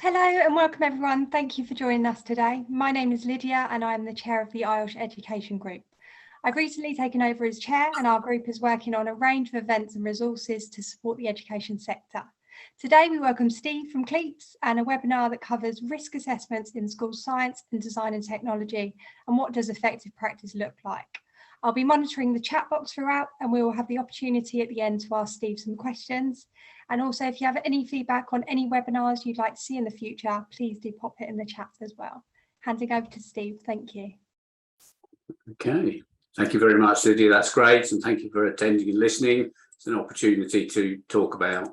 Hello and welcome everyone. Thank you for joining us today. My name is Lydia and I am the chair of the IOSH Education Group. I've recently taken over as chair and our group is working on a range of events and resources to support the education sector. Today we welcome Steve from CLEAPSS and a webinar that covers risk assessments in school science and design and technology and what does effective practice look like. I'll be monitoring the chat box throughout and we will have the opportunity at the end to ask Steve some questions. And also if you have any feedback on any webinars you'd like to see in the future, please do pop it in the chat as well. Handing over to Steve, thank you. Okay, thank you very much, Lydia. That's great. And thank you for attending and listening. It's an opportunity to talk about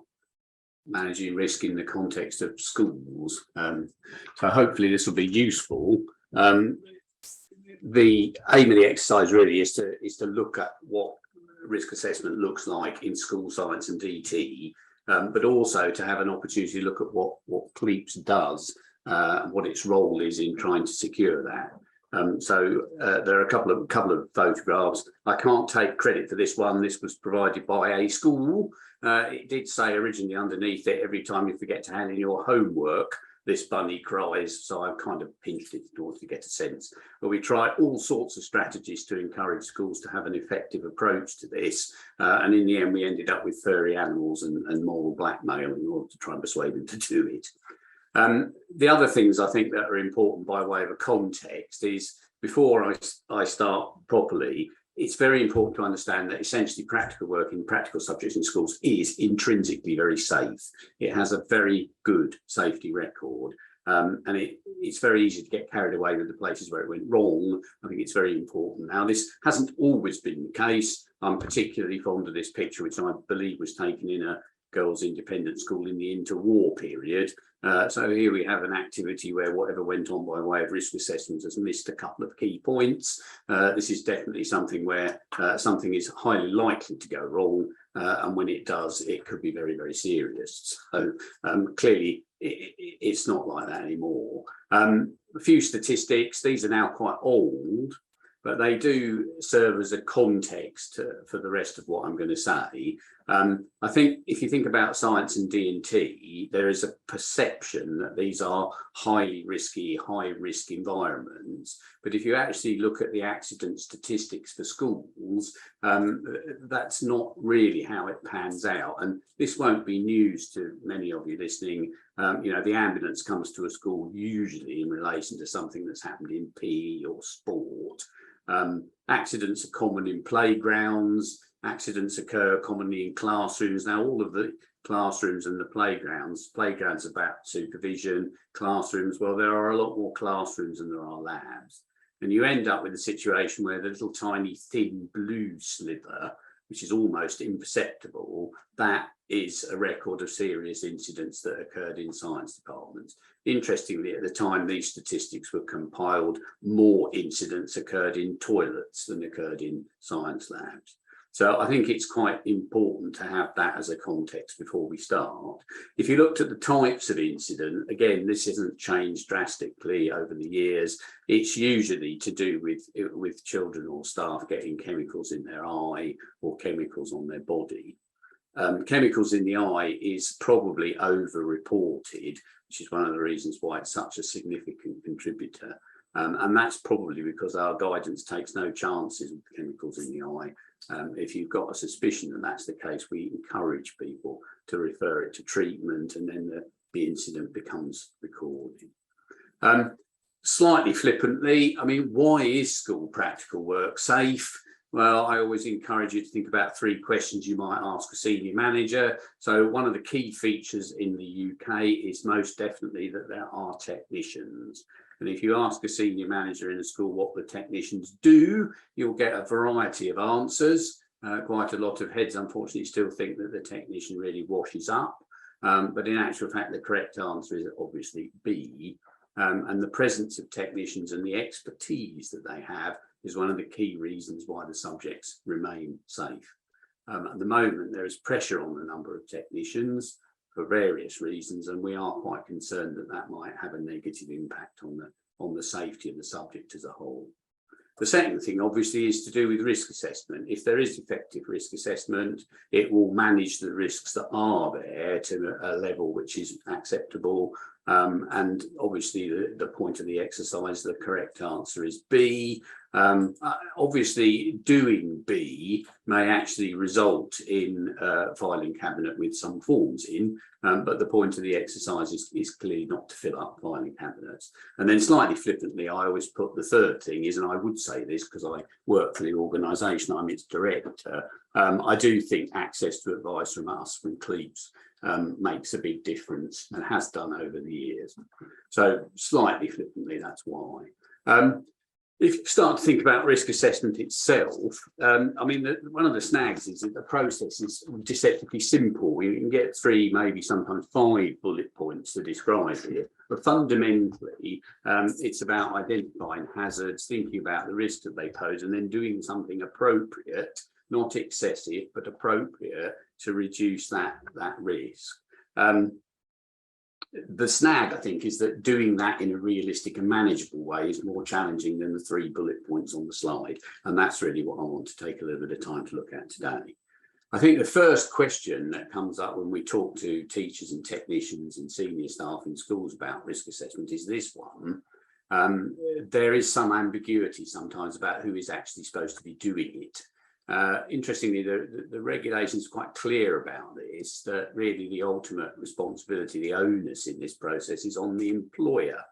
managing risk in the context of schools. So hopefully this will be useful. The aim of the exercise really is to look at what risk assessment looks like in school science and DT, but also to have an opportunity to look at what CLEAPSS does, what its role is in trying to secure that. So there are a couple of photographs. I can't take credit for this one. This was provided by a school. It did say originally underneath it, every time you forget to hand in your homework, this bunny cries, so I've kind of pinched it in order to get a sense. But we try all sorts of strategies to encourage schools to have an effective approach to this. And in the end, we ended up with furry animals and moral blackmail in order to try and persuade them to do it. The other things I think that are important by way of a context is, before I start properly, it's very important to understand that essentially practical work in practical subjects in schools is intrinsically very safe. It has a very good safety record, and it's very easy to get carried away with the places where it went wrong. I think it's very important. Now, this hasn't always been the case. I'm particularly fond of this picture, which I believe was taken in a girls' independent school in the interwar period. So here we have an activity where whatever went on by way of risk assessment has missed a couple of key points. This is definitely something where something is highly likely to go wrong, and when it does, it could be very, very serious. So clearly, it's not like that anymore. A few statistics. These are now quite old, but they do serve as a context for the rest of what I'm going to say. I think if you think about science and D&T, there is a perception that these are highly risky, high-risk environments. But if you actually look at the accident statistics for schools, that's not really how it pans out. And this won't be news to many of you listening. You know, the ambulance comes to a school usually in relation to something that's happened in PE or sport. Accidents are common in playgrounds. Accidents occur commonly in classrooms. Now, all of the classrooms and the playgrounds about supervision, classrooms, well, there are a lot more classrooms than there are labs. And you end up with a situation where the little tiny thin blue sliver, which is almost imperceptible, that is a record of serious incidents that occurred in science departments. Interestingly, at the time these statistics were compiled, more incidents occurred in toilets than occurred in science labs. So I think it's quite important to have that as a context before we start. If you looked at the types of incident, again, this hasn't changed drastically over the years. It's usually to do with children or staff getting chemicals in their eye or chemicals on their body. Chemicals in the eye is probably over-reported, which is one of the reasons why it's such a significant contributor. And that's probably because our guidance takes no chances with chemicals in the eye. If you've got a suspicion that that's the case, we encourage people to refer it to treatment, and then the incident becomes recorded. Slightly flippantly, I mean, why is school practical work safe? Well, I always encourage you to think about 3 questions you might ask a senior manager. So one of the key features in the UK is most definitely that there are technicians. And if you ask a senior manager in a school what the technicians do, you'll get a variety of answers. Quite a lot of heads, unfortunately, still think that the technician really washes up. But in actual fact, the correct answer is obviously B. And the presence of technicians and the expertise that they have is one of the key reasons why the subjects remain safe. At the moment, there is pressure on the number of technicians for various reasons, and we are quite concerned that that might have a negative impact on the safety of the subject as a whole. The second thing, obviously, is to do with risk assessment. If there is effective risk assessment, it will manage the risks that are there to a level which is acceptable. And obviously, the point of the exercise, the correct answer is B. Obviously, doing B may actually result in a filing cabinet with some forms in, but the point of the exercise is clearly not to fill up filing cabinets. And then slightly flippantly, I always put the third thing is, and I would say this because I work for the organisation, I'm its director, I do think access to advice from us, from CLEAPSS, makes a big difference and has done over the years. So slightly flippantly, that's why. If you start to think about risk assessment itself, I mean, one of the snags is that the process is deceptively simple. You can get 3, maybe sometimes 5 bullet points to describe it. But fundamentally, it's about identifying hazards, thinking about the risks that they pose, and then doing something appropriate, not excessive, but appropriate to reduce that risk. The snag, I think, is that doing that in a realistic and manageable way is more challenging than the 3 bullet points on the slide. And that's really what I want to take a little bit of time to look at today. I think the first question that comes up when we talk to teachers and technicians and senior staff in schools about risk assessment is this one. There is some ambiguity sometimes about who is actually supposed to be doing it. Interestingly, the regulations are quite clear about this, that really the ultimate responsibility, the onus in this process is on the employer.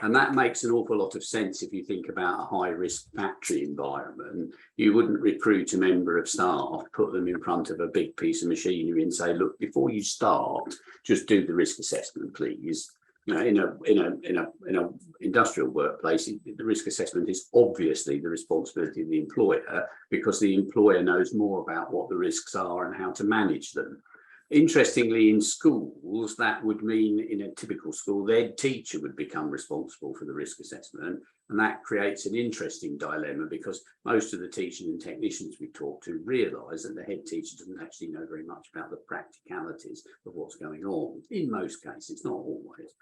And that makes an awful lot of sense if you think about a high-risk factory environment. You wouldn't recruit a member of staff, put them in front of a big piece of machinery and say, look, before you start, just do the risk assessment, please. You know, in a industrial workplace, the risk assessment is obviously the responsibility of the employer, because the employer knows more about what the risks are and how to manage them. Interestingly, in schools, that would mean in a typical school, their teacher would become responsible for the risk assessment. And that creates an interesting dilemma, because most of the teachers and technicians we talk to realise that the head teacher doesn't actually know very much about the practicalities of what's going on. In most cases, not always.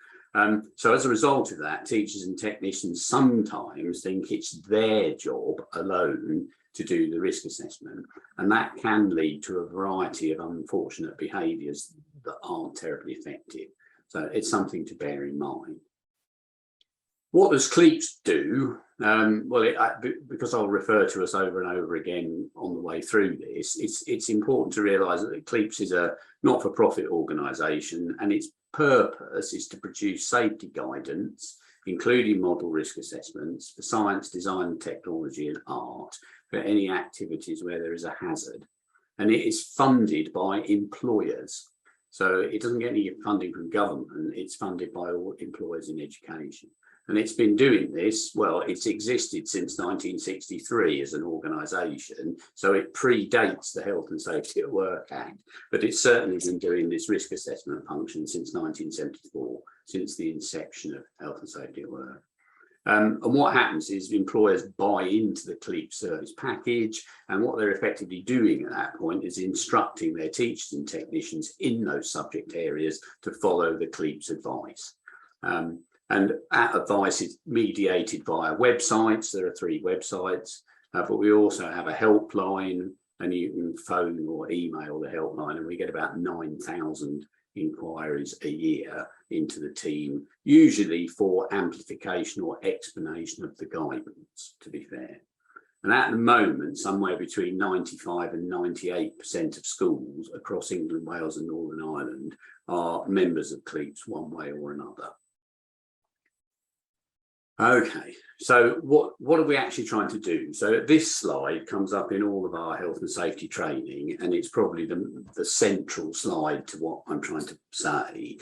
So as a result of that, teachers and technicians sometimes think it's their job alone to do the risk assessment, and that can lead to a variety of unfortunate behaviours that aren't terribly effective. So it's something to bear in mind. What does CLEAPSS do? Because I'll refer to us over and over again on the way through this, it's important to realise that CLEAPSS is a not-for-profit organisation, and its purpose is to produce safety guidance, including model risk assessments for science, design, technology and art, for any activities where there is a hazard. And it is funded by employers. So it doesn't get any funding from government, it's funded by all employers in education. And it's been doing this, well, it's existed since 1963 as an organisation, so it predates the Health and Safety at Work Act, but it's certainly been doing this risk assessment function since 1974, since the inception of Health and Safety at Work. And what happens is employers buy into the CLEAPSS service package, and what they're effectively doing at that point is instructing their teachers and technicians in those subject areas to follow the CLEAPSS advice. And that advice is mediated via websites. There are 3 websites, but we also have a helpline, and you can phone or email the helpline, and we get about 9,000 inquiries a year into the team, usually for amplification or explanation of the guidance, to be fair. And at the moment, somewhere between 95 and 98% of schools across England, Wales and Northern Ireland are members of CLEAPSS one way or another. Okay, so what are we actually trying to do? So this slide comes up in all of our health and safety training, and it's probably the central slide to what I'm trying to say.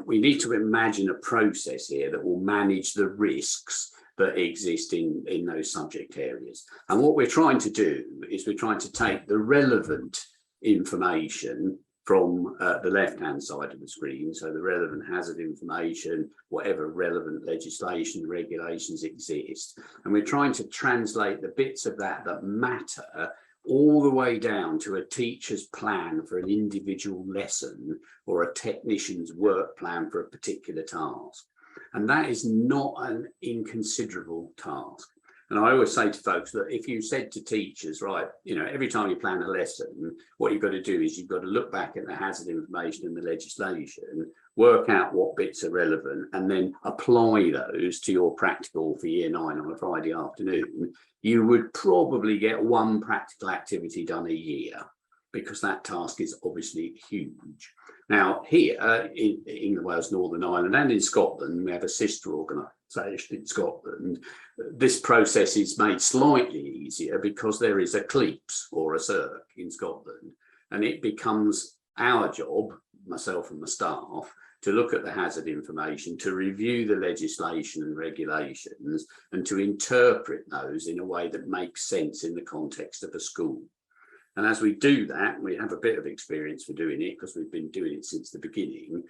We need to imagine a process here that will manage the risks that exist in those subject areas. And what we're trying to do is we're trying to take the relevant information from the left-hand side of the screen, so the relevant hazard information, whatever relevant legislation, regulations exist, and we're trying to translate the bits of that matter all the way down to a teacher's plan for an individual lesson or a technician's work plan for a particular task. And that is not an inconsiderable task. And I always say to folks that if you said to teachers, right, every time you plan a lesson, what you've got to do is you've got to look back at the hazard information and the legislation, work out what bits are relevant, and then apply those to your practical for year 9 on a Friday afternoon, you would probably get one practical activity done a year, because that task is obviously huge. Now, here in England, Wales, Northern Ireland, and in Scotland, we have a sister organisation in Scotland. This process is made slightly easier because there is a CLEAPSS or a CERC in Scotland, and it becomes our job, myself and my staff, to look at the hazard information, to review the legislation and regulations, and to interpret those in a way that makes sense in the context of a school. And as we do that, we have a bit of experience for doing it because we've been doing it since the beginning.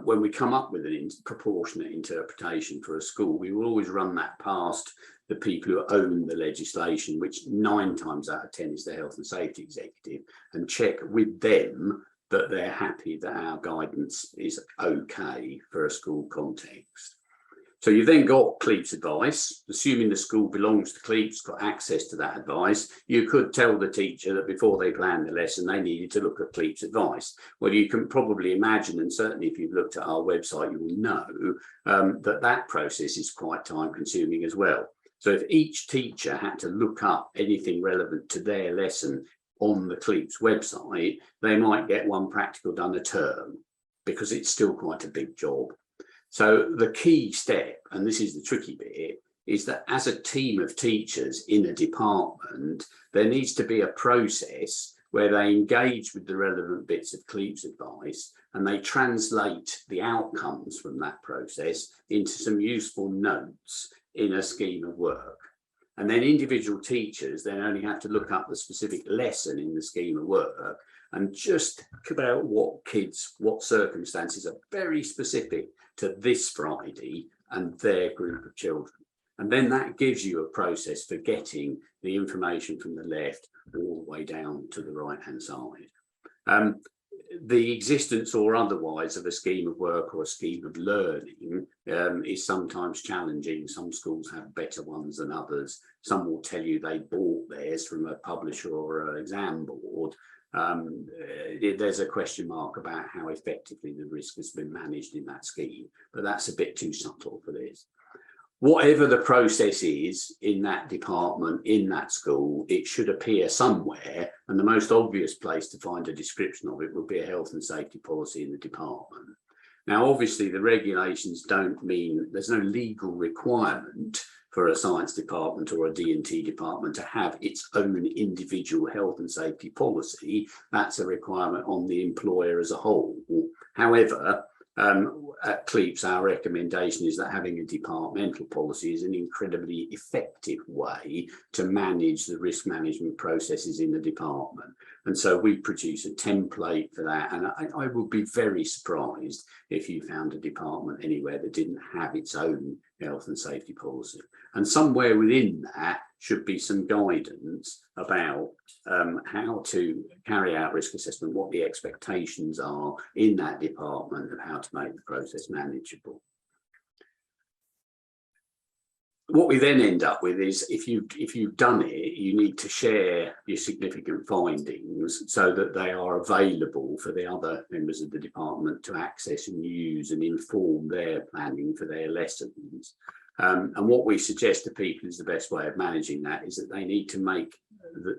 When we come up with a proportionate interpretation for a school, we will always run that past the people who own the legislation, which 9 times out of 10 is the health and safety executive, and check with them that they're happy that our guidance is okay for a school context. So you've then got CLEAPSS advice. Assuming the school belongs to CLEAPSS, got access to that advice, you could tell the teacher that before they planned the lesson, they needed to look at CLEAPSS advice. Well, you can probably imagine, and certainly if you've looked at our website, you will know that process is quite time consuming as well. So if each teacher had to look up anything relevant to their lesson on the CLEAPSS website, they might get one practical done a term, because it's still quite a big job. So the key step, and this is the tricky bit, is that as a team of teachers in a department, there needs to be a process where they engage with the relevant bits of CLEAPSS advice and they translate the outcomes from that process into some useful notes in a scheme of work. And then individual teachers then only have to look up the specific lesson in the scheme of work and just about what circumstances are very specific to this Friday and their group of children. And then that gives you a process for getting the information from the left all the way down to the right-hand side. The existence or otherwise of a scheme of work or a scheme of learning is sometimes challenging. Some schools have better ones than others. Some will tell you they bought theirs from a publisher or an exam board. There's a question mark about how effectively the risk has been managed in that scheme, but that's a bit too subtle for this. Whatever the process is in that department, in that school, it should appear somewhere, and the most obvious place to find a description of it would be a health and safety policy in the department. Now, obviously, the regulations don't mean there's no legal requirement for a science department or a D&T department to have its own individual health and safety policy. That's a requirement on the employer as a whole. However, at CLEAPSS, our recommendation is that having a departmental policy is an incredibly effective way to manage the risk management processes in the department. And so we produce a template for that. And I would be very surprised if you found a department anywhere that didn't have its own health and safety policy. And somewhere within that should be some guidance about how to carry out risk assessment, what the expectations are in that department, and how to make the process manageable. What we then end up with is if you've done it, you need to share your significant findings so that they are available for the other members of the department to access and use and inform their planning for their lessons. And what we suggest to people is the best way of managing that is that they need to make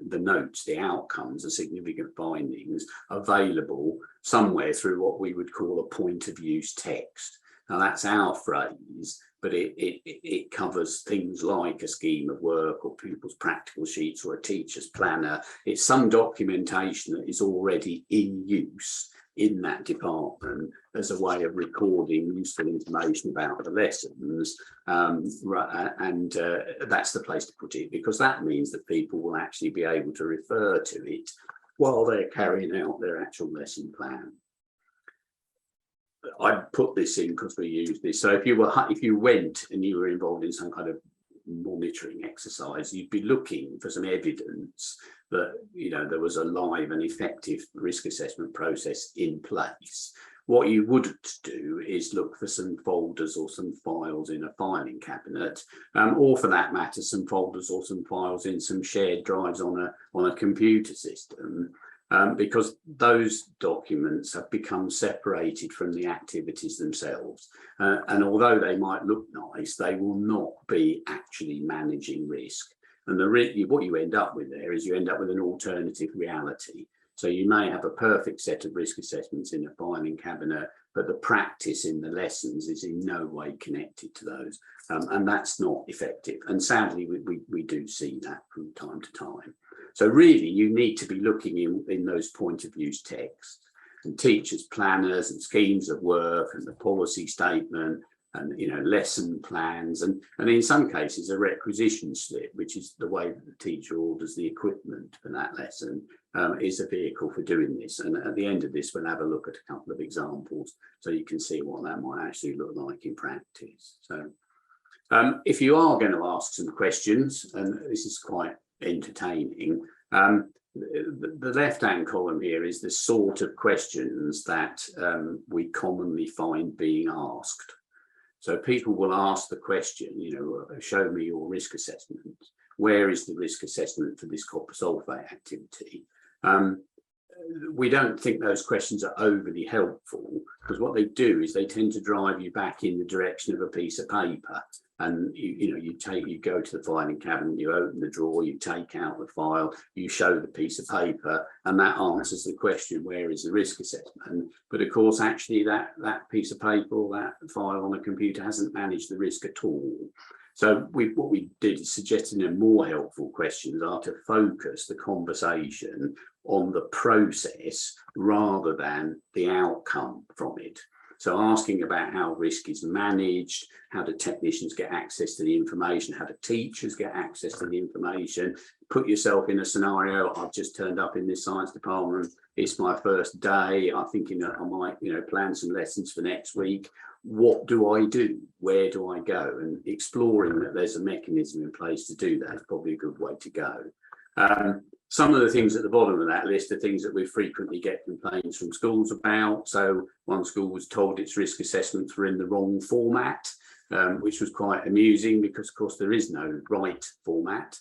the notes, the outcomes, the significant findings available somewhere through what we would call a point of use text. Now that's our phrase, but it covers things like a scheme of work or pupils' practical sheets or a teacher's planner. It's some documentation that is already in use in that department as a way of recording useful information about the lessons, and that's the place to put it, because that means that people will actually be able to refer to it while they're carrying out their actual lesson plan. I put this in because we use this. So if you went and you were involved in some kind of monitoring exercise, you'd be looking for some evidence that there was a live and effective risk assessment process in place. What you wouldn't do is look for some folders or some files in a filing cabinet, or for that matter, some folders or some files in some shared drives on a computer system, because those documents have become separated from the activities themselves. And although they might look nice, they will not be actually managing risk. And what you end up with there is you end up with an alternative reality. So you may have a perfect set of risk assessments in a filing cabinet, but the practice in the lessons is in no way connected to those. And that's not effective. And sadly, we do see that from time to time. So really, you need to be looking in those point of use texts and teachers' planners and schemes of work and the policy statement and lesson plans and in some cases a requisition slip, which is the way that the teacher orders the equipment for that lesson, is a vehicle for doing this. And at the end of this, we'll have a look at a couple of examples so you can see what that might actually look like in practice. So if you are going to ask some questions, and this is quite entertaining, the left-hand column here is the sort of questions that we commonly find being asked. So people will ask the question, show me your risk assessment. Where is the risk assessment for this copper sulfate activity? We don't think those questions are overly helpful, because what they do is they tend to drive you back in the direction of a piece of paper. And you go to the filing cabinet, you open the drawer, you take out the file, you show the piece of paper, and that answers the question, where is the risk assessment? But of course, actually that piece of paper or that file on a computer hasn't managed the risk at all. So what we did is suggesting more helpful questions are to focus the conversation on the process rather than the outcome from it. So asking about how risk is managed, how do technicians get access to the information, how do teachers get access to the information, put yourself in a scenario, I've just turned up in this science department, it's my first day, I'm thinking that I might plan some lessons for next week. What do I do? Where do I go? And exploring that there's a mechanism in place to do that is probably a good way to go. Some of the things at the bottom of that list are things that we frequently get complaints from schools about. So one school was told its risk assessments were in the wrong format, which was quite amusing because, of course, there is no right format.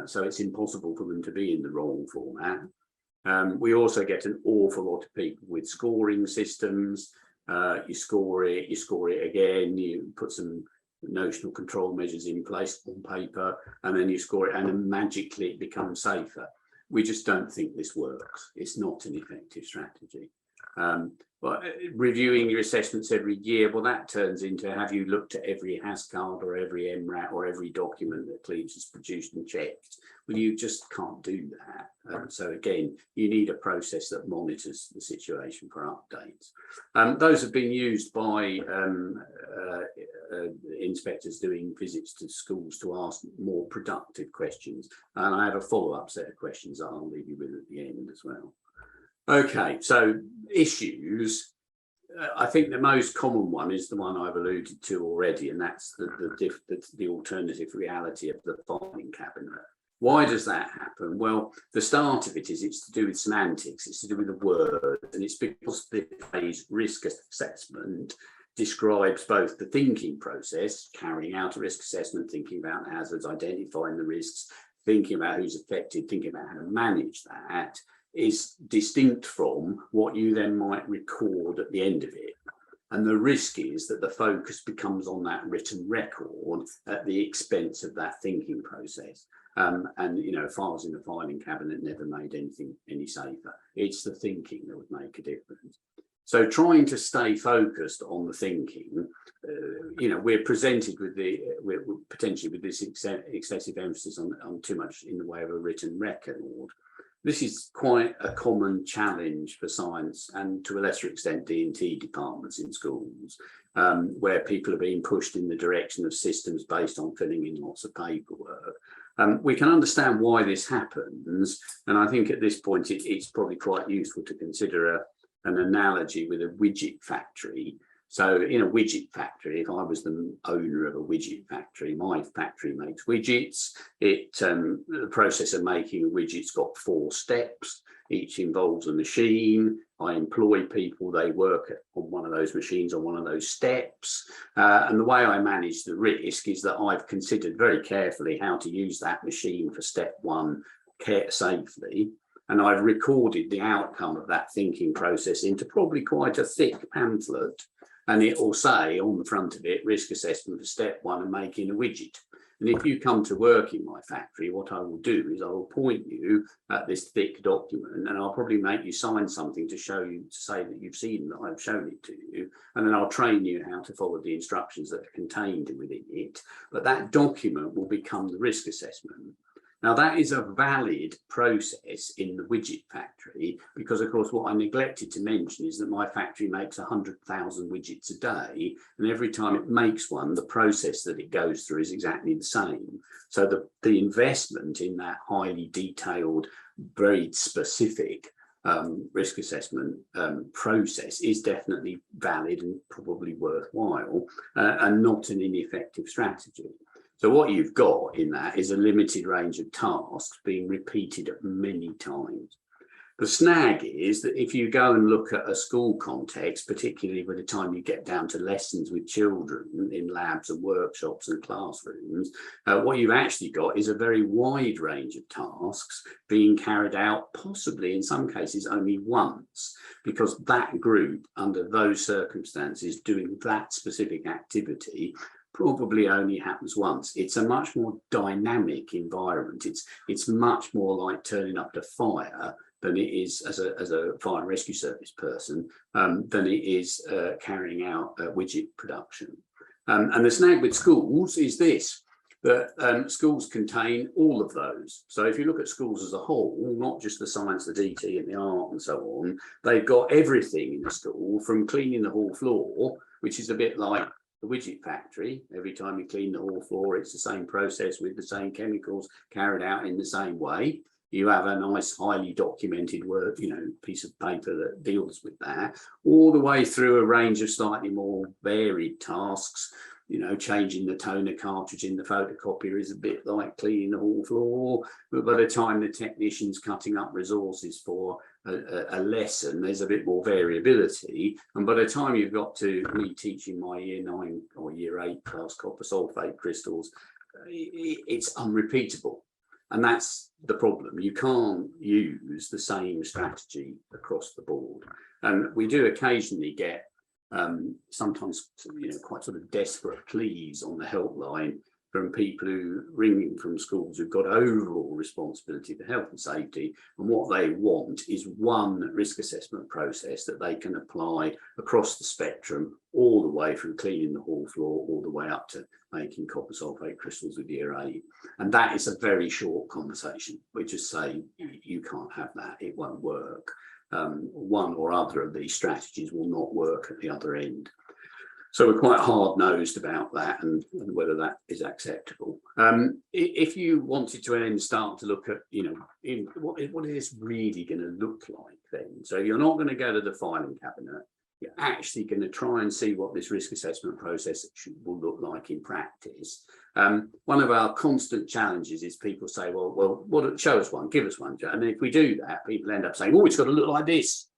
So it's impossible for them to be in the wrong format. We also get an awful lot of people with scoring systems. You score it again, you put some notional control measures in place on paper, and then you score it, and then magically it becomes safer. We just don't think this works. It's not an effective strategy. But reviewing your assessments every year, well, that turns into, have you looked at every HASCARD or every MRAT or every document that CLEAPSS has produced and checked? Well, you just can't do that. So again, you need a process that monitors the situation for updates. Those have been used by inspectors doing visits to schools to ask more productive questions. And I have a follow-up set of questions that I'll leave you with at the end as well. Okay, so issues. I think the most common one is the one I've alluded to already, and that's the alternative reality of the filing cabinet. Why does that happen? Well, the start of it is it's to do with semantics, it's to do with the word, and it's because the phrase risk assessment describes both the thinking process, carrying out a risk assessment, thinking about hazards, identifying the risks, thinking about who's affected, thinking about how to manage that, is distinct from what you then might record at the end of it. And the risk is that the focus becomes on that written record at the expense of that thinking process. And files in the filing cabinet never made anything any safer. It's the thinking that would make a difference. So trying to stay focused on the thinking, we're presented with we're potentially with this excessive emphasis on too much in the way of a written record. This is quite a common challenge for science and to a lesser extent D&T departments in schools, where people are being pushed in the direction of systems based on filling in lots of paperwork. We can understand why this happens, and I think at this point it's probably quite useful to consider an analogy with a widget factory. So in a widget factory, if I was the owner of a widget factory, my factory makes widgets. The process of making a widget's got 4 steps. Each involves a machine. I employ people, they work on one of those machines on one of those steps. And the way I manage the risk is that I've considered very carefully how to use that machine for step one safely. And I've recorded the outcome of that thinking process into probably quite a thick pamphlet. And it will say on the front of it, risk assessment for step one and making a widget. And if you come to work in my factory, what I will do is I will point you at this thick document, and I'll probably make you sign something to show you, to say that you've seen that I've shown it to you. And then I'll train you how to follow the instructions that are contained within it. But that document will become the risk assessment. Now, that is a valid process in the widget factory, because, of course, what I neglected to mention is that my factory makes 100,000 widgets a day, and every time it makes one, the process that it goes through is exactly the same. So the investment in that highly detailed, very specific risk assessment process is definitely valid and probably worthwhile, and not an ineffective strategy. So what you've got in that is a limited range of tasks being repeated many times. The snag is that if you go and look at a school context, particularly by the time you get down to lessons with children in labs and workshops and classrooms, what you've actually got is a very wide range of tasks being carried out, possibly in some cases only once, because that group under those circumstances doing that specific activity probably only happens once. It's a much more dynamic environment. It's much more like turning up to fire than it is as a fire and rescue service person, than it is carrying out widget production. And the snag with schools is this, that schools contain all of those. So if you look at schools as a whole, not just the science, the DT and the art and so on, they've got everything in the school, from cleaning the hall floor, which is a bit like the widget factory. Every time you clean the hall floor, it's the same process with the same chemicals carried out in the same way. You have a nice, highly documented work, piece of paper that deals with that, all the way through a range of slightly more varied tasks. Changing the toner cartridge in the photocopier is a bit like cleaning the hall floor, but by the time the technician's cutting up resources for a lesson, there's a bit more variability. And by the time you've got to me teaching my year 9 or year 8 class copper sulfate crystals, it's unrepeatable. And that's the problem. You can't use the same strategy across the board. And we do occasionally get sometimes quite sort of desperate pleas on the helpline from people who ring from schools who've got overall responsibility for health and safety, and what they want is one risk assessment process that they can apply across the spectrum, all the way from cleaning the hall floor all the way up to making copper sulfate crystals with year 8. And that is a very short conversation. We just say you can't have that, it won't work. One or other of these strategies will not work at the other end. So we're quite hard-nosed about that and whether that is acceptable. If you wanted to then start to look at, what is this really going to look like then? So you're not going to go to the filing cabinet. You're actually going to try and see what this risk assessment process will look like in practice. One of our constant challenges is people say, well, show us one, give us one. And if we do that, people end up saying, oh, it's got to look like this.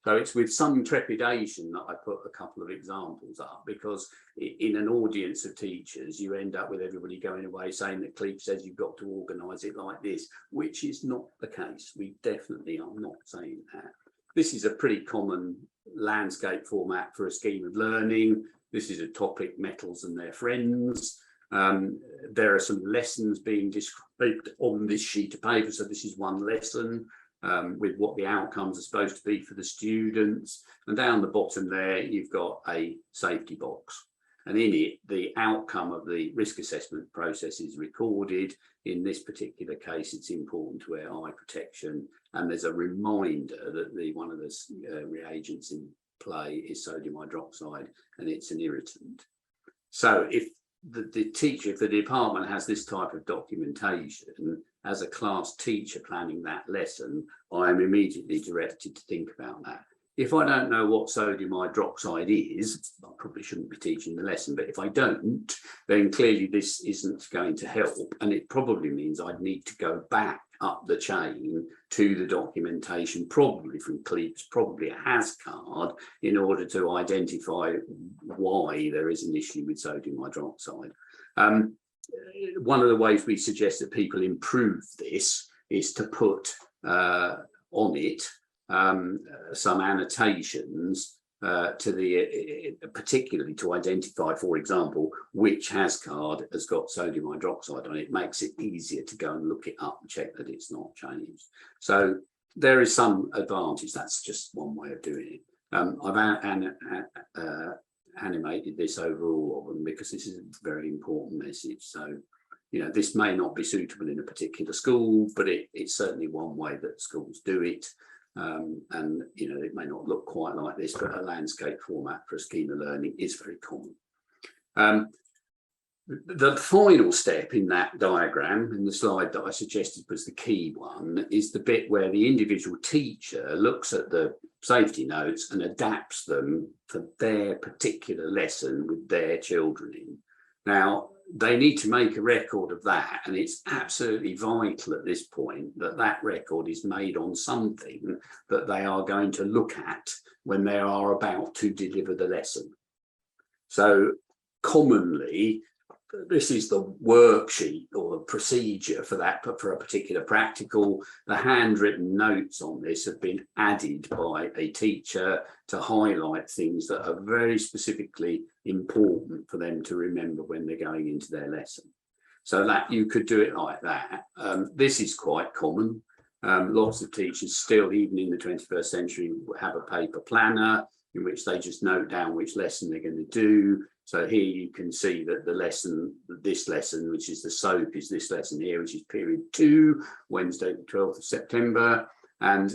So it's with some trepidation that I put a couple of examples up, because in an audience of teachers, you end up with everybody going away saying that CLEAPSS says you've got to organise it like this, which is not the case. We definitely are not saying that. This is a pretty common landscape format for a scheme of learning. This is a topic, metals and their friends. There are some lessons being described on this sheet of paper. So this is one lesson with what the outcomes are supposed to be for the students. And down the bottom there, you've got a safety box. And in it, the outcome of the risk assessment process is recorded. In this particular case, it's important to wear eye protection. And there's a reminder that one of the reagents in play is sodium hydroxide, and it's an irritant. So if the teacher, if the department has this type of documentation, as a class teacher planning that lesson, I am immediately directed to think about that. If I don't know what sodium hydroxide is, I probably shouldn't be teaching the lesson, but if I don't, then clearly this isn't going to help. And it probably means I'd need to go back up the chain to the documentation, probably from CLEAPSS, probably a HAS card, in order to identify why there is an issue with sodium hydroxide. One of the ways we suggest that people improve this is to put on it some annotations to the particularly to identify, for example, which HAS card has got sodium hydroxide on it. It makes it easier to go and look it up and check that it's not changed. So there is some advantage. That's just one way of doing it. I've animated this over all of them because this is a very important message. So, you know, this may not be suitable in a particular school, but it's certainly one way that schools do it. And, you know, it may not look quite like this, but a landscape format for a scheme of learning is very common. The final step in that diagram, in the slide that I suggested was the key one, is the bit where the individual teacher looks at the safety notes and adapts them for their particular lesson with their children in. Now, they need to make a record of that, and it's absolutely vital at this point that that record is made on something that they are going to look at when they are about to deliver the lesson. So commonly, this is the worksheet or the procedure for that, but for a particular practical. The handwritten notes on this have been added by a teacher to highlight things that are very specifically important for them to remember when they're going into their lesson. So that you could do it like that. This is quite common. Lots of teachers still, even in the 21st century, have a paper planner in which they just note down which lesson they're going to do. So here you can see that the lesson, this lesson, which is the SOAP, is this lesson here, which is period 2, Wednesday, the 12th of September. And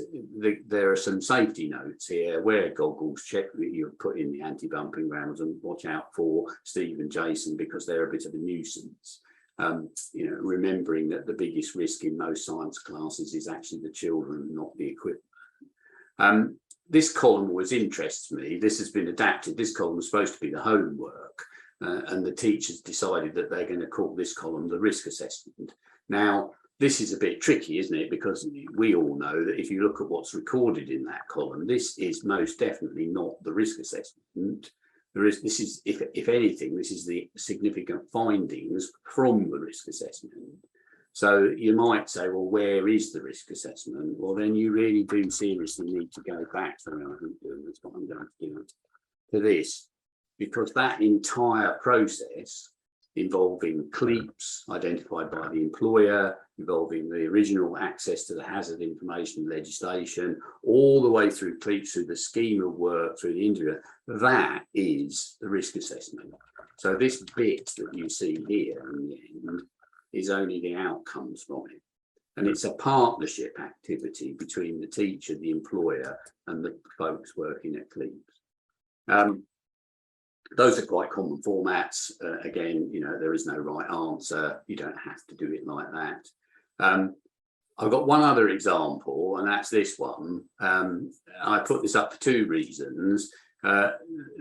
there are some safety notes here: wear goggles, check that you've put in the anti-bumping rails, and watch out for Steve and Jason because they're a bit of a nuisance. You know, remembering that the biggest risk in most science classes is actually the children, not the equipment. This column always interests me. This has been adapted. This column was supposed to be the homework, and the teachers decided that they're going to call this column the risk assessment. Now, this is a bit tricky, isn't it? Because we all know that if you look at what's recorded in that column, this is most definitely not the risk assessment. This is, if anything, this is the significant findings from the risk assessment. So you might say, well, where is the risk assessment? Well, then you really do seriously need to go back. So that's what I'm going to do to this, because that entire process involving CLEAPSS identified by the employer, involving the original access to the hazard information legislation, all the way through CLEAPSS, through the scheme of work, through the interview, that is the risk assessment. So this bit that you see here in the end is only the outcomes from it. And it's a partnership activity between the teacher, the employer, and the folks working at CLEAPSS. Those are quite common formats. Again, you know, there is no right answer. You don't have to do it like that. I've got one other example, and that's this one. I put this up for two reasons.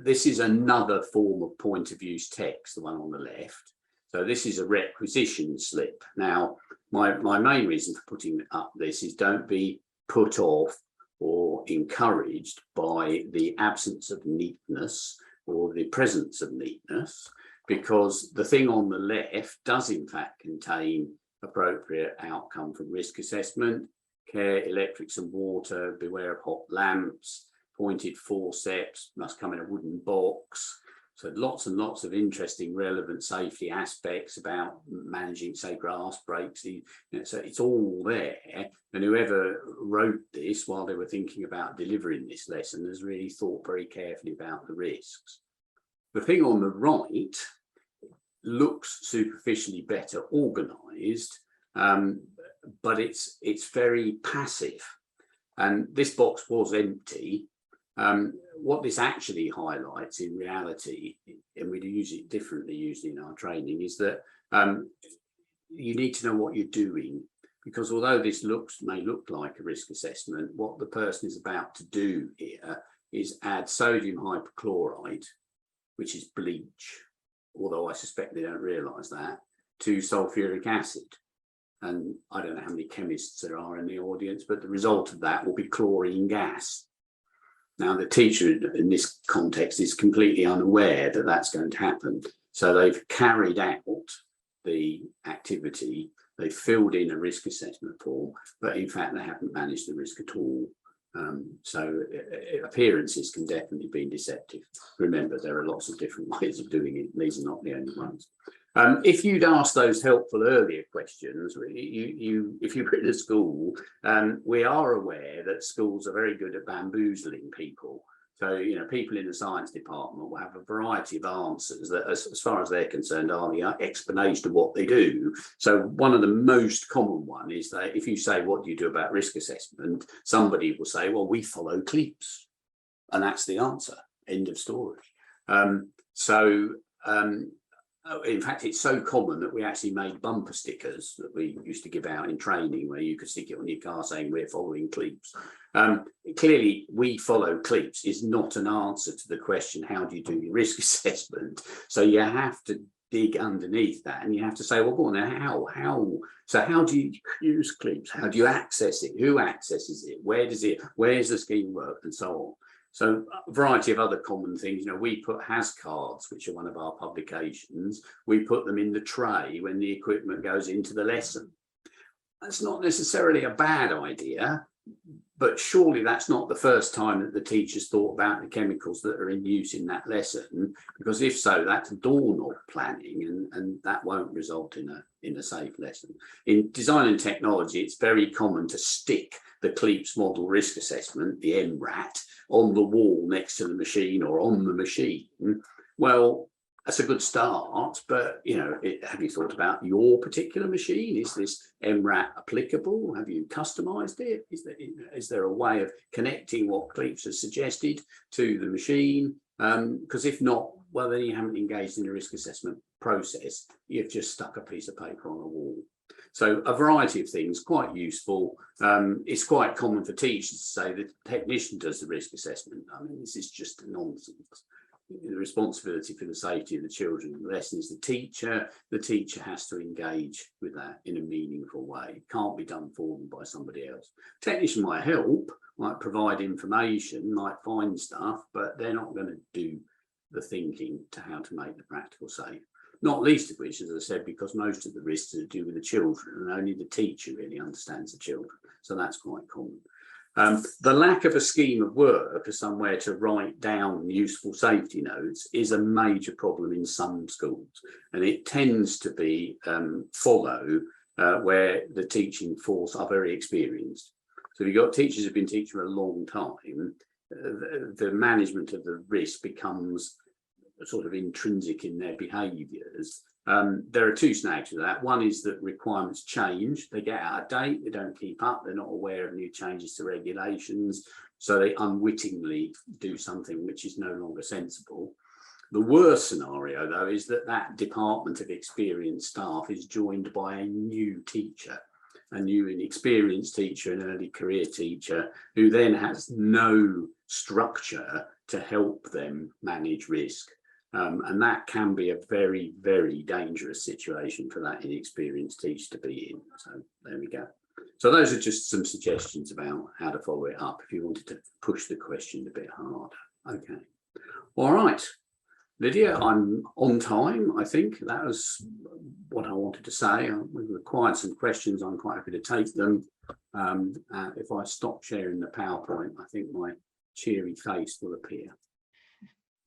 This is another form of point of use text, the one on the left. So this is a requisition slip. Now, my main reason for putting up this is don't be put off or encouraged by the absence of neatness or the presence of neatness, because the thing on the left does in fact contain appropriate outcome from risk assessment: care, electrics and water, beware of hot lamps, pointed forceps, must come in a wooden box. So lots and lots of interesting, relevant safety aspects about managing, say, grass breaks. You know, so it's all there. And whoever wrote this while they were thinking about delivering this lesson has really thought very carefully about the risks. The thing on the right looks superficially better organized, but it's very passive. And this box was empty. What this actually highlights in reality, and we use it differently usually in our training, is that you need to know what you're doing, because although this may look like a risk assessment, what the person is about to do here is add sodium hypochlorite, which is bleach, although I suspect they don't realise that, to sulfuric acid. and I don't know how many chemists there are in the audience, but the result of that will be chlorine gas. Now, the teacher in this context is completely unaware that that's going to happen. So they've carried out the activity, they filled in a risk assessment form, but in fact, they haven't managed the risk at all. So appearances can definitely be deceptive. Remember, there are lots of different ways of doing it. These are not the only ones. If you'd asked those helpful earlier questions, if you were in a school, we are aware that schools are very good at bamboozling people. So, you know, people in the science department will have a variety of answers that, as far as they're concerned, are the explanation of what they do. So one of the most common one is that if you say, what do you do about risk assessment? Somebody will say, well, we follow CLEAPSS. And that's the answer. End of story. In fact, it's so common that we actually made bumper stickers that we used to give out in training where you could stick it on your car saying we're following CLEAPSS. Clearly, we follow CLEAPSS is not an answer to the question, how do you do your risk assessment? So you have to dig underneath that and you have to say, well, go on now, how do you use CLEAPSS? How do you access it? Who accesses it? Where's the scheme work? And so on. So a variety of other common things, you know, we put HAS cards, which are one of our publications, we put them in the tray when the equipment goes into the lesson. That's not necessarily a bad idea, but surely that's not the first time that the teachers thought about the chemicals that are in use in that lesson, because if so, that's doorknob planning and that won't result in a safe lesson. In design and technology, it's very common to stick the CLEAPSS model risk assessment, the MRAT, on the wall next to the machine or on the machine. Well, that's a good start, but you know, have you thought about your particular machine? Is this MRAT applicable? Have you customized it? Is there a way of connecting what CLEAPSS has suggested to the machine? Because if not, well, then you haven't engaged in the risk assessment process. You've just stuck a piece of paper on a wall. So a variety of things, quite useful. It's quite common for teachers to say that the technician does the risk assessment. I mean, this is just nonsense. The responsibility for the safety of the children in the lesson is the teacher. The teacher has to engage with that in a meaningful way. It can't be done for them by somebody else. Technician might help, might provide information, might find stuff, but they're not going to do the thinking to how to make the practical safe. Not least of which, as I said, because most of the risks are to do with the children and only the teacher really understands the children. So that's quite common. The lack of a scheme of work or somewhere to write down useful safety notes is a major problem in some schools. And it tends to be where the teaching force are very experienced. So if you've got teachers who've been teaching for a long time, the management of the risk becomes sort of intrinsic in their behaviours. There are two snags with that. One is that requirements change, they get out of date, they don't keep up, they're not aware of new changes to regulations, so they unwittingly do something which is no longer sensible. The worst scenario, though, is that that department of experienced staff is joined by a new teacher, a new inexperienced teacher, an early career teacher, who then has no structure to help them manage risk. And that can be a very, very dangerous situation for that inexperienced teacher to be in. So there we go. So those are just some suggestions about how to follow it up if you wanted to push the question a bit harder. Okay. All right. Lydia, I'm on time, I think. That was what I wanted to say. We've required some questions. I'm quite happy to take them. If I stop sharing the PowerPoint, I think my cheery face will appear.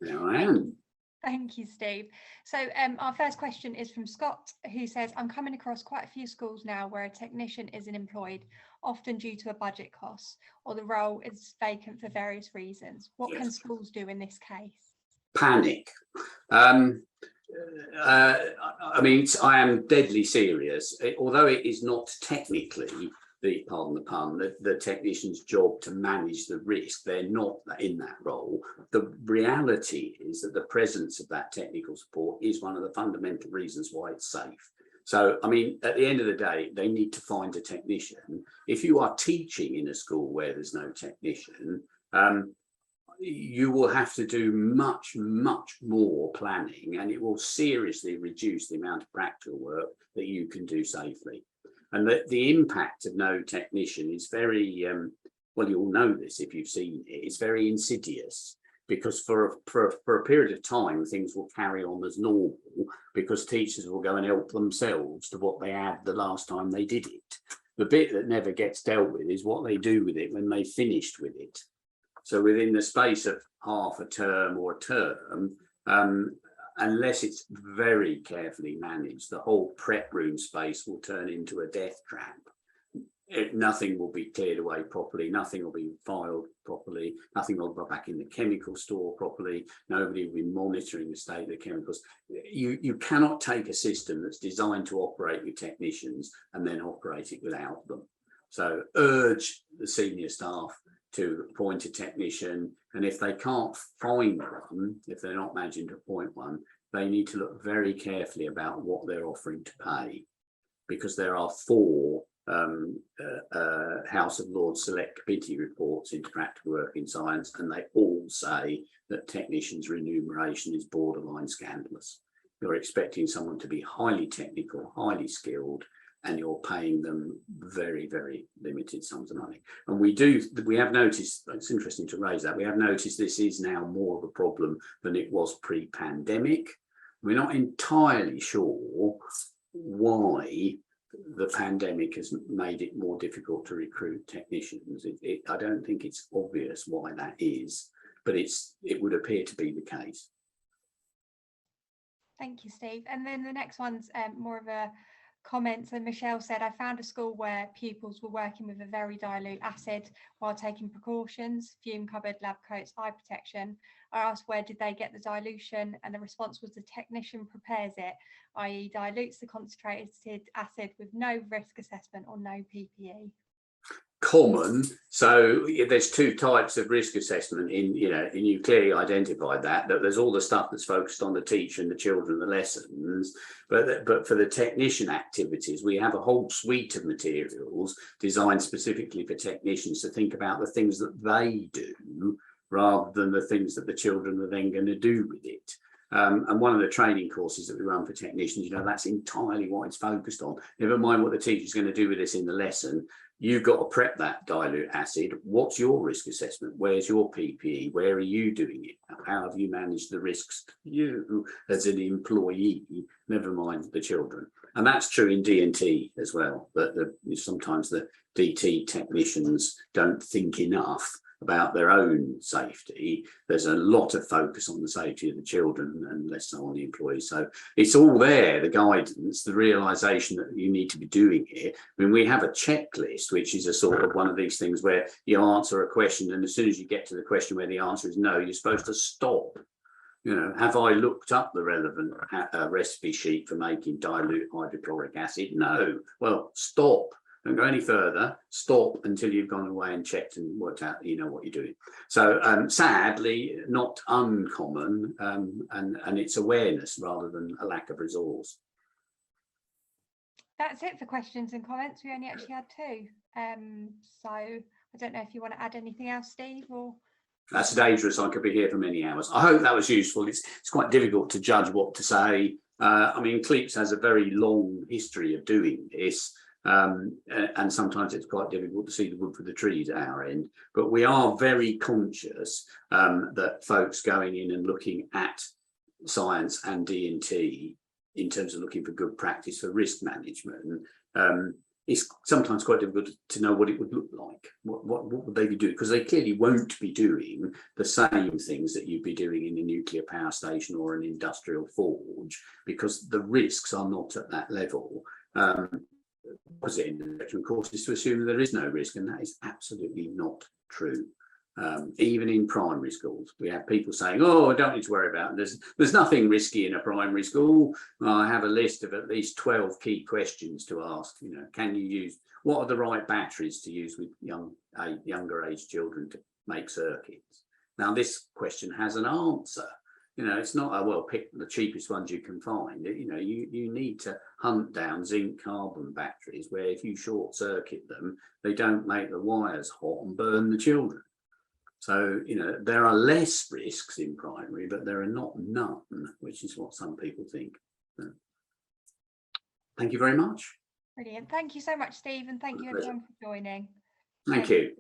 There I am. Thank you, Steve. So our first question is from Scott, who says, I'm coming across quite a few schools now where a technician isn't employed, often due to a budget cost, or the role is vacant for various reasons. What can schools do in this case? Panic. I mean, I am deadly serious. Although it is not technically, pardon the pun, the technician's job to manage the risk, they're not in that role. The reality is that the presence of that technical support is one of the fundamental reasons why it's safe. So, I mean, at the end of the day, they need to find a technician. If you are teaching in a school where there's no technician, you will have to do much, much more planning, and it will seriously reduce the amount of practical work that you can do safely. And the impact of no technician is very, well, you'll know this if you've seen it, it's very insidious, because for a period of time, things will carry on as normal because teachers will go and help themselves to what they had the last time they did it. The bit that never gets dealt with is what they do with it when they finished with it. So within the space of half a term or a term, unless it's very carefully managed, the whole prep room space will turn into a death trap. Nothing will be cleared away properly, nothing will be filed properly, nothing will go back in the chemical store properly, nobody will be monitoring the state of the chemicals. You cannot take a system that's designed to operate with technicians and then operate it without them. So urge the senior staff to appoint a technician, and if they can't find one, if they're not managing to appoint one, they need to look very carefully about what they're offering to pay, because there are 4 House of Lords Select Committee reports into practical work in science, and they all say that technicians' remuneration is borderline scandalous. You're expecting someone to be highly technical, highly skilled, and you're paying them very, very limited sums of money. And we have noticed, it's interesting to raise that, we have noticed this is now more of a problem than it was pre-pandemic. We're not entirely sure why the pandemic has made it more difficult to recruit technicians. I don't think it's obvious why that is, but it would appear to be the case. Thank you, Steve. And then the next one's more of a comment. So Michelle said, I found a school where pupils were working with a very dilute acid while taking precautions, fume cupboard, lab coats, eye protection. I asked where did they get the dilution, and the response was the technician prepares it, i.e. dilutes the concentrated acid with no risk assessment or no PPE. Common. So there's 2 types of risk assessment and you clearly identified that there's all the stuff that's focused on the teacher and the children, the lessons, but for the technician activities, we have a whole suite of materials designed specifically for technicians to think about the things that they do rather than the things that the children are then going to do with it. And one of the training courses that we run for technicians, that's entirely what it's focused on. Never mind what the teacher's going to do with this in the lesson. You've got to prep that dilute acid. What's your risk assessment? Where's your PPE? Where are you doing it? How have you managed the risks you as an employee, never mind the children? And that's true in D&T as well, that sometimes the DT technicians don't think enough about their own safety. There's a lot of focus on the safety of the children and less so on the employees. So it's all there, the guidance, the realization that you need to be doing it. I mean, we have a checklist, which is a sort of one of these things where you answer a question, and as soon as you get to the question where the answer is no, you're supposed to stop. Have I looked up the relevant recipe sheet for making dilute hydrochloric acid? No. Well, stop. Don't go any further. Stop until you've gone away and checked and worked out what you're doing. So sadly, not uncommon, and it's awareness rather than a lack of resource. That's it for questions and comments. We only actually had 2. So I don't know if you want to add anything else, Steve, or... That's dangerous. I could be here for many hours. I hope that was useful. It's quite difficult to judge what to say. I mean, CLEAPSS has a very long history of doing this. And sometimes it's quite difficult to see the wood for the trees at our end, but we are very conscious that folks going in and looking at science and D&T in terms of looking for good practice for risk management, it's sometimes quite difficult to know what it would look like. What would they be doing? Because they clearly won't be doing the same things that you'd be doing in a nuclear power station or an industrial forge, because the risks are not at that level. Opposite end of the spectrum, of course, is to assume that there is no risk, and that is absolutely not true. Even in primary schools, we have people saying, "Oh, I don't need to worry about it. There's nothing risky in a primary school." Well, I have a list of at least 12 key questions to ask. Can you use, what are the right batteries to use with younger age children to make circuits? Now, this question has an answer. It's not well, pick the cheapest ones you can find. You need to hunt down zinc carbon batteries where if you short circuit them, they don't make the wires hot and burn the children. So, there are less risks in primary, but there are not none, which is what some people think. Thank you very much. Brilliant. Thank you so much, Steve, and thank you everyone for joining. Thank you.